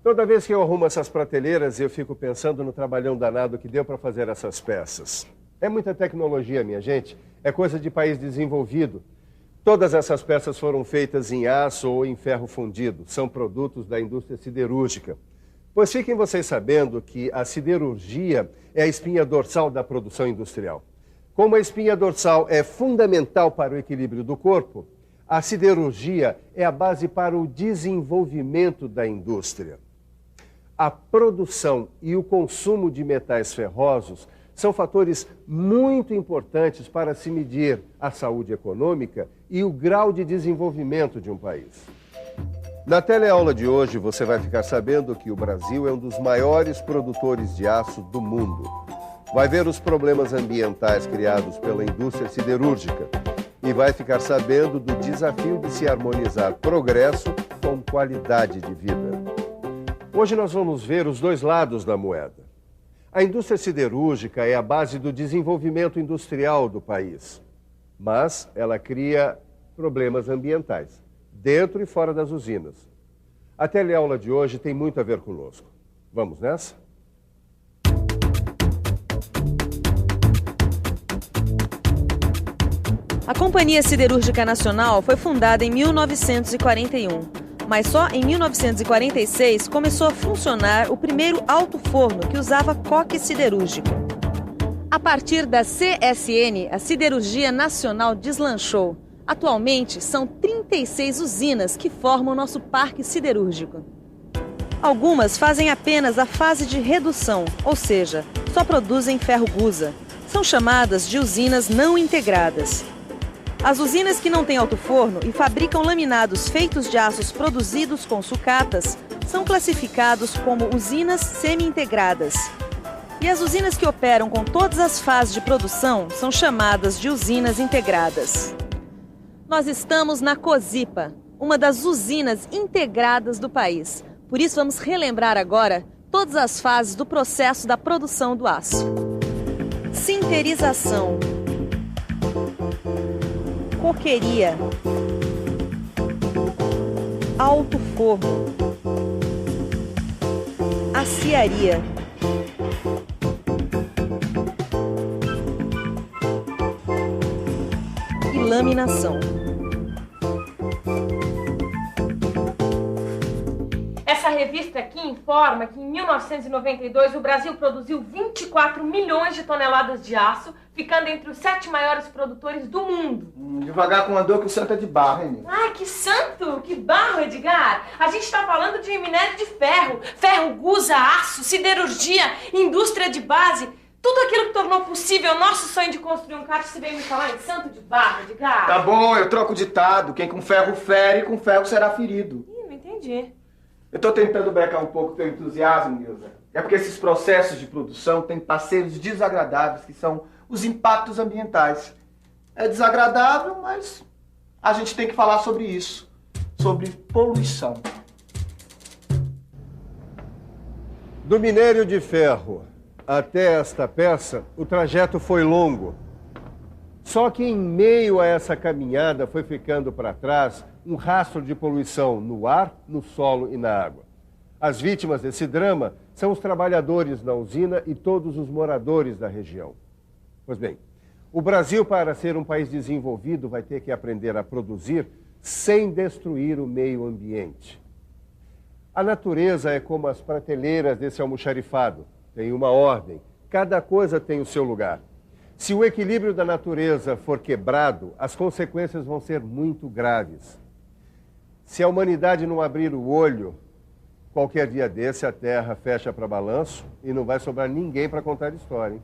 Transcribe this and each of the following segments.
Toda vez que eu arrumo essas prateleiras, eu fico pensando no trabalhão danado que deu para fazer essas peças. É muita tecnologia, minha gente. É coisa de país desenvolvido. Todas essas peças foram feitas em aço ou em ferro fundido. São produtos da indústria siderúrgica. Pois fiquem vocês sabendo que a siderurgia é a espinha dorsal da produção industrial. Como a espinha dorsal é fundamental para o equilíbrio do corpo, a siderurgia é a base para o desenvolvimento da indústria. A produção e o consumo de metais ferrosos são fatores muito importantes para se medir a saúde econômica e o grau de desenvolvimento de um país. Na teleaula de hoje, você vai ficar sabendo que o Brasil é um dos maiores produtores de aço do mundo. Vai ver os problemas ambientais criados pela indústria siderúrgica e vai ficar sabendo do desafio de se harmonizar progresso com qualidade de vida. Hoje nós vamos ver os dois lados da moeda. A indústria siderúrgica é a base do desenvolvimento industrial do país, mas ela cria problemas ambientais, dentro e fora das usinas. A teleaula de hoje tem muito a ver conosco. Vamos nessa? A Companhia Siderúrgica Nacional foi fundada em 1941. Mas só em 1946 começou a funcionar o primeiro alto-forno que usava coque siderúrgico. A partir da CSN, a Siderurgia Nacional deslanchou. Atualmente, são 36 usinas que formam nosso parque siderúrgico. Algumas fazem apenas a fase de redução, ou seja, só produzem ferro-gusa. São chamadas de usinas não integradas. As usinas que não têm alto-forno e fabricam laminados feitos de aços produzidos com sucatas são classificados como usinas semi-integradas. E as usinas que operam com todas as fases de produção são chamadas de usinas integradas. Nós estamos na Cosipa, uma das usinas integradas do país. Por isso vamos relembrar agora todas as fases do processo da produção do aço. Sinterização. Coqueria, alto forno, aciaria, e laminação. Essa revista aqui informa que em 1992 o Brasil produziu 24 milhões de toneladas de aço, ficando entre os 7 maiores produtores do mundo. Devagar com a dor que o santo é de barro, hein? Ai, que santo! Que barro, Edgar! A gente tá falando de minério de ferro, ferro-gusa, aço, siderurgia, indústria de base, tudo aquilo que tornou possível o nosso sonho de construir um kart. Você veio me falar em santo de barro, Edgar? Tá bom, eu troco o ditado. Quem com ferro fere, com ferro será ferido. Ih, não entendi. Eu tô tentando brecar um pouco o teu entusiasmo, Nilza. É porque esses processos de produção têm parceiros desagradáveis, que são os impactos ambientais. É desagradável, mas a gente tem que falar sobre isso, sobre poluição. Do minério de ferro até esta peça, o trajeto foi longo. Só que em meio a essa caminhada foi ficando para trás um rastro de poluição no ar, no solo e na água. As vítimas desse drama são os trabalhadores na usina e todos os moradores da região. Pois bem, o Brasil, para ser um país desenvolvido, vai ter que aprender a produzir sem destruir o meio ambiente. A natureza é como as prateleiras desse almoxarifado. Tem uma ordem, cada coisa tem o seu lugar. Se o equilíbrio da natureza for quebrado, as consequências vão ser muito graves. Se a humanidade não abrir o olho, qualquer dia desse a Terra fecha para balanço e não vai sobrar ninguém para contar história, hein?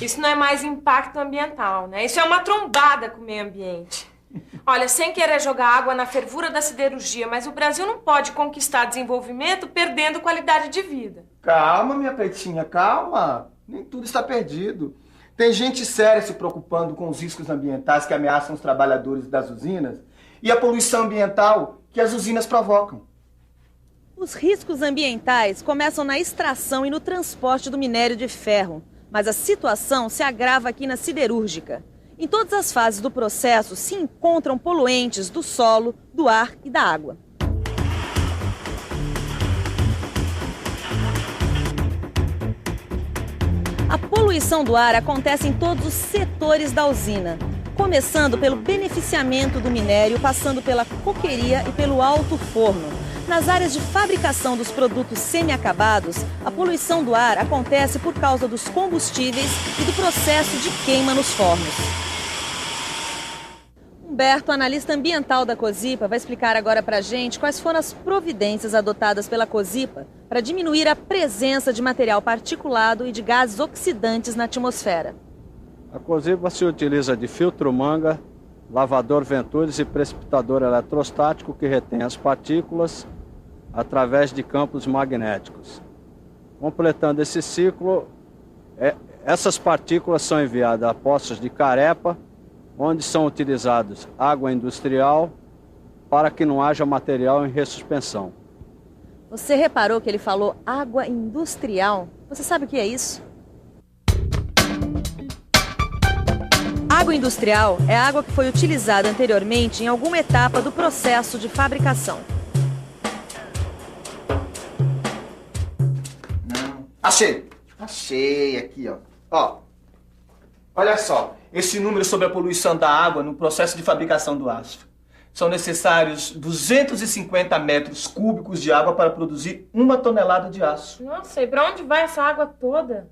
Isso não é mais impacto ambiental, né? Isso é uma trombada com o meio ambiente. Olha, sem querer jogar água na fervura da siderurgia, mas o Brasil não pode conquistar desenvolvimento perdendo qualidade de vida. Calma, minha pretinha, calma. Nem tudo está perdido. Tem gente séria se preocupando com os riscos ambientais que ameaçam os trabalhadores das usinas e a poluição ambiental que as usinas provocam. Os riscos ambientais começam na extração e no transporte do minério de ferro, mas a situação se agrava aqui na siderúrgica. Em todas as fases do processo se encontram poluentes do solo, do ar e da água. A poluição do ar acontece em todos os setores da usina, começando pelo beneficiamento do minério, passando pela coqueria e pelo alto forno. Nas áreas de fabricação dos produtos semi-acabados, a poluição do ar acontece por causa dos combustíveis e do processo de queima nos fornos. Humberto, analista ambiental da Cosipa, vai explicar agora para a gente quais foram as providências adotadas pela Cosipa para diminuir a presença de material particulado e de gases oxidantes na atmosfera. A Cosipa se utiliza de filtro manga, lavador Ventures e precipitador eletrostático que retém as partículas através de campos magnéticos. Completando esse ciclo, essas partículas são enviadas a poços de carepa, onde são utilizados água industrial para que não haja material em ressuspensão. Você reparou que ele falou água industrial? Você sabe o que é isso? Água industrial é a água que foi utilizada anteriormente em alguma etapa do processo de fabricação. Não. Achei aqui, ó. Olha só, esse número sobre a poluição da água no processo de fabricação do aço. São necessários 250 metros cúbicos de água para produzir 1 tonelada de aço. Nossa, e para onde vai essa água toda?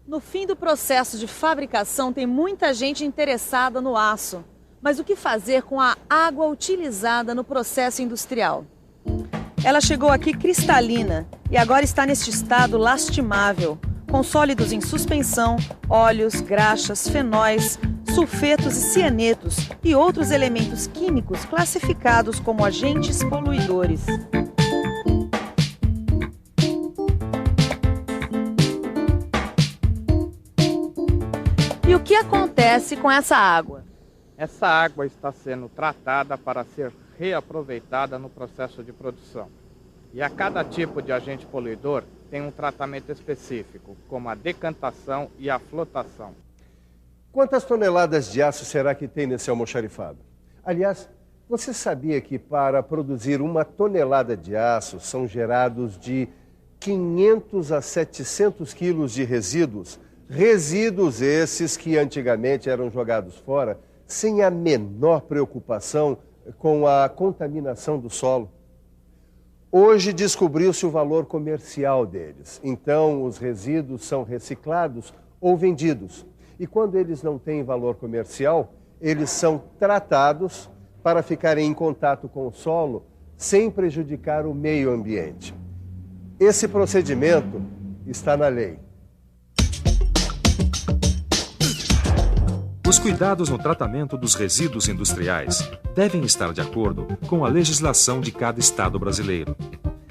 No fim do processo de fabricação tem muita gente interessada no aço. Mas o que fazer com a água utilizada no processo industrial? Ela chegou aqui cristalina e agora está neste estado lastimável, com sólidos em suspensão, óleos, graxas, fenóis, sulfetos e cianetos e outros elementos químicos classificados como agentes poluidores. E o que acontece com essa água? Essa água está sendo tratada para ser reaproveitada no processo de produção. E a cada tipo de agente poluidor tem um tratamento específico, como a decantação e a flotação. Quantas toneladas de aço será que tem nesse almoxarifado? Aliás, você sabia que para produzir 1 tonelada de aço são gerados de 500 a 700 quilos de resíduos? Resíduos esses que antigamente eram jogados fora sem a menor preocupação com a contaminação do solo. Hoje descobriu-se o valor comercial deles. Então, os resíduos são reciclados ou vendidos. E quando eles não têm valor comercial, eles são tratados para ficarem em contato com o solo sem prejudicar o meio ambiente. Esse procedimento está na lei. Os cuidados no tratamento dos resíduos industriais devem estar de acordo com a legislação de cada estado brasileiro.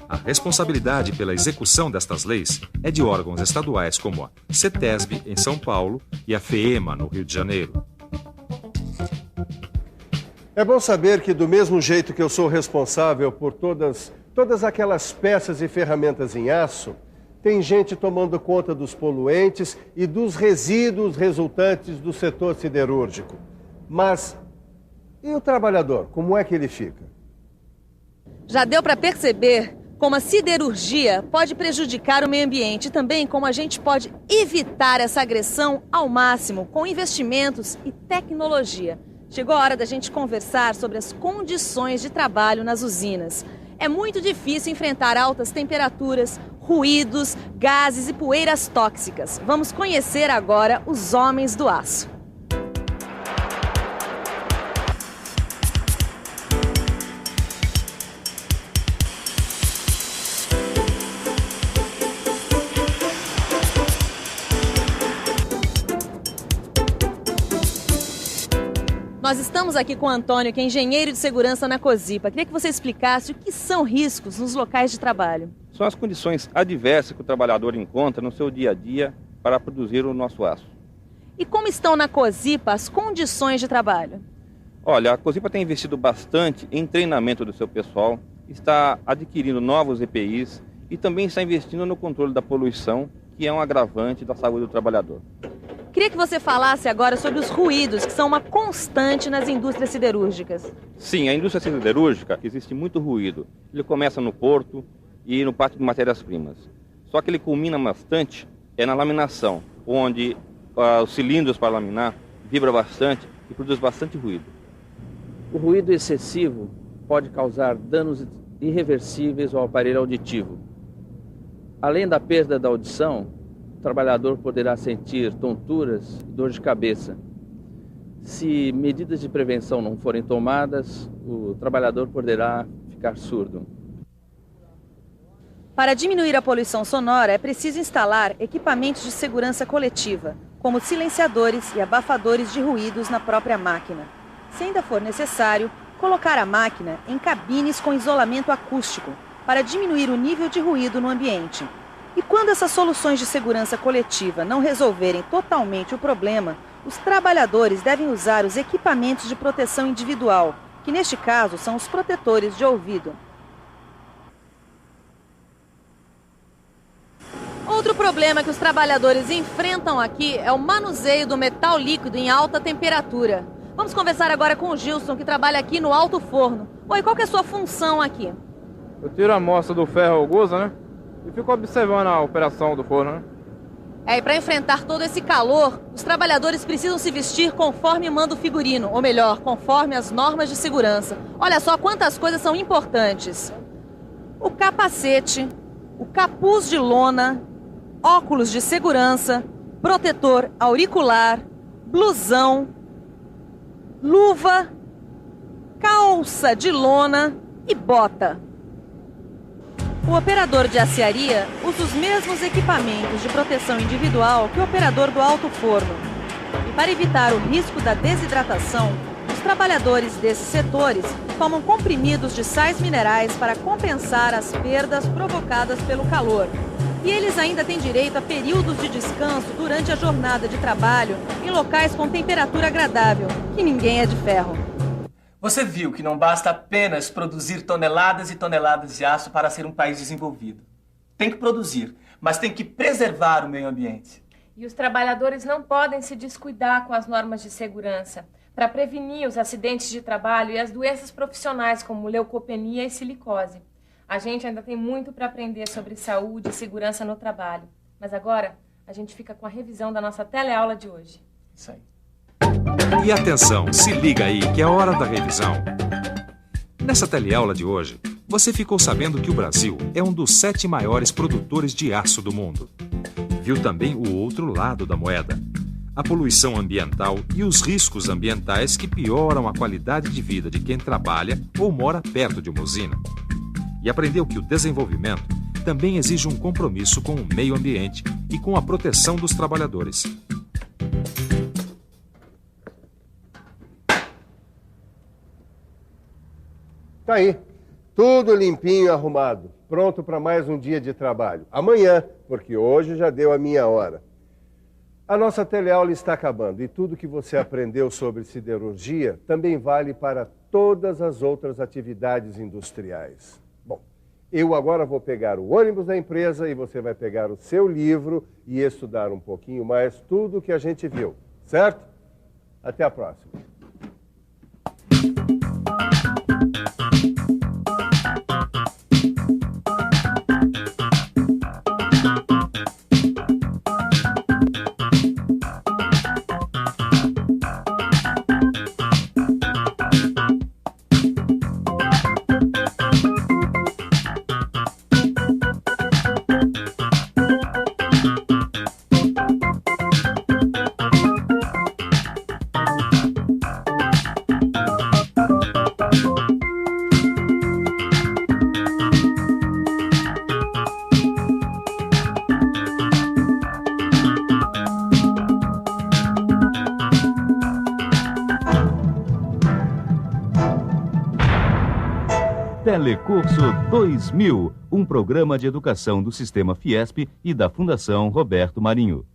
A responsabilidade pela execução destas leis é de órgãos estaduais como a CETESB, em São Paulo, e a FEEMA, no Rio de Janeiro. É bom saber que, do mesmo jeito que eu sou responsável por todas aquelas peças e ferramentas em aço, tem gente tomando conta dos poluentes e dos resíduos resultantes do setor siderúrgico. Mas e o trabalhador? Como é que ele fica? Já deu para perceber como a siderurgia pode prejudicar o meio ambiente e também como a gente pode evitar essa agressão ao máximo com investimentos e tecnologia. Chegou a hora da gente conversar sobre as condições de trabalho nas usinas. É muito difícil enfrentar altas temperaturas, ruídos, gases e poeiras tóxicas. Vamos conhecer agora os homens do aço. Nós estamos aqui com o Antônio, que é engenheiro de segurança na Cosipa. Queria que você explicasse o que são riscos nos locais de trabalho. São as condições adversas que o trabalhador encontra no seu dia a dia para produzir o nosso aço. E como estão na Cosipa as condições de trabalho? Olha, a Cosipa tem investido bastante em treinamento do seu pessoal, está adquirindo novos EPIs e também está investindo no controle da poluição, que é um agravante da saúde do trabalhador. Queria que você falasse agora sobre os ruídos, que são uma constante nas indústrias siderúrgicas. Sim, a indústria siderúrgica existe muito ruído. Ele começa no porto e no pátio de matérias-primas. Só que ele culmina bastante na laminação, onde os cilindros para laminar vibram bastante e produz bastante ruído. O ruído excessivo pode causar danos irreversíveis ao aparelho auditivo. Além da perda da audição, o trabalhador poderá sentir tonturas e dor de cabeça. Se medidas de prevenção não forem tomadas, o trabalhador poderá ficar surdo. Para diminuir a poluição sonora, é preciso instalar equipamentos de segurança coletiva, como silenciadores e abafadores de ruídos na própria máquina. Se ainda for necessário, colocar a máquina em cabines com isolamento acústico, para diminuir o nível de ruído no ambiente. E quando essas soluções de segurança coletiva não resolverem totalmente o problema, os trabalhadores devem usar os equipamentos de proteção individual, que neste caso são os protetores de ouvido. Outro problema que os trabalhadores enfrentam aqui é o manuseio do metal líquido em alta temperatura. Vamos conversar agora com o Gilson, que trabalha aqui no alto forno. Oi, qual que é a sua função aqui? Eu tiro a amostra do ferro gusa, né? E fico observando a operação do forno, né? E para enfrentar todo esse calor, os trabalhadores precisam se vestir conforme manda o figurino, ou melhor, conforme as normas de segurança. Olha só quantas coisas são importantes. O capacete, o capuz de lona, óculos de segurança, protetor auricular, blusão, luva, calça de lona e bota. O operador de aciaria usa os mesmos equipamentos de proteção individual que o operador do alto forno. E para evitar o risco da desidratação, os trabalhadores desses setores tomam comprimidos de sais minerais para compensar as perdas provocadas pelo calor. E eles ainda têm direito a períodos de descanso durante a jornada de trabalho em locais com temperatura agradável, que ninguém é de ferro. Você viu que não basta apenas produzir toneladas e toneladas de aço para ser um país desenvolvido. Tem que produzir, mas tem que preservar o meio ambiente. E os trabalhadores não podem se descuidar com as normas de segurança para prevenir os acidentes de trabalho e as doenças profissionais como leucopenia e silicose. A gente ainda tem muito para aprender sobre saúde e segurança no trabalho. Mas agora, a gente fica com a revisão da nossa teleaula de hoje. Isso aí. E atenção, se liga aí que é hora da revisão. Nessa teleaula de hoje, você ficou sabendo que o Brasil é um dos 7 maiores produtores de aço do mundo. Viu também o outro lado da moeda, a poluição ambiental e os riscos ambientais que pioram a qualidade de vida de quem trabalha ou mora perto de uma usina. E aprendeu que o desenvolvimento também exige um compromisso com o meio ambiente e com a proteção dos trabalhadores. Tá aí, tudo limpinho e arrumado, pronto para mais um dia de trabalho. Amanhã, porque hoje já deu a minha hora. A nossa teleaula está acabando e tudo que você aprendeu sobre siderurgia também vale para todas as outras atividades industriais. Bom, eu agora vou pegar o ônibus da empresa e você vai pegar o seu livro e estudar um pouquinho mais tudo o que a gente viu, certo? Até a próxima. Telecurso 2000, um programa de educação do Sistema Fiesp e da Fundação Roberto Marinho.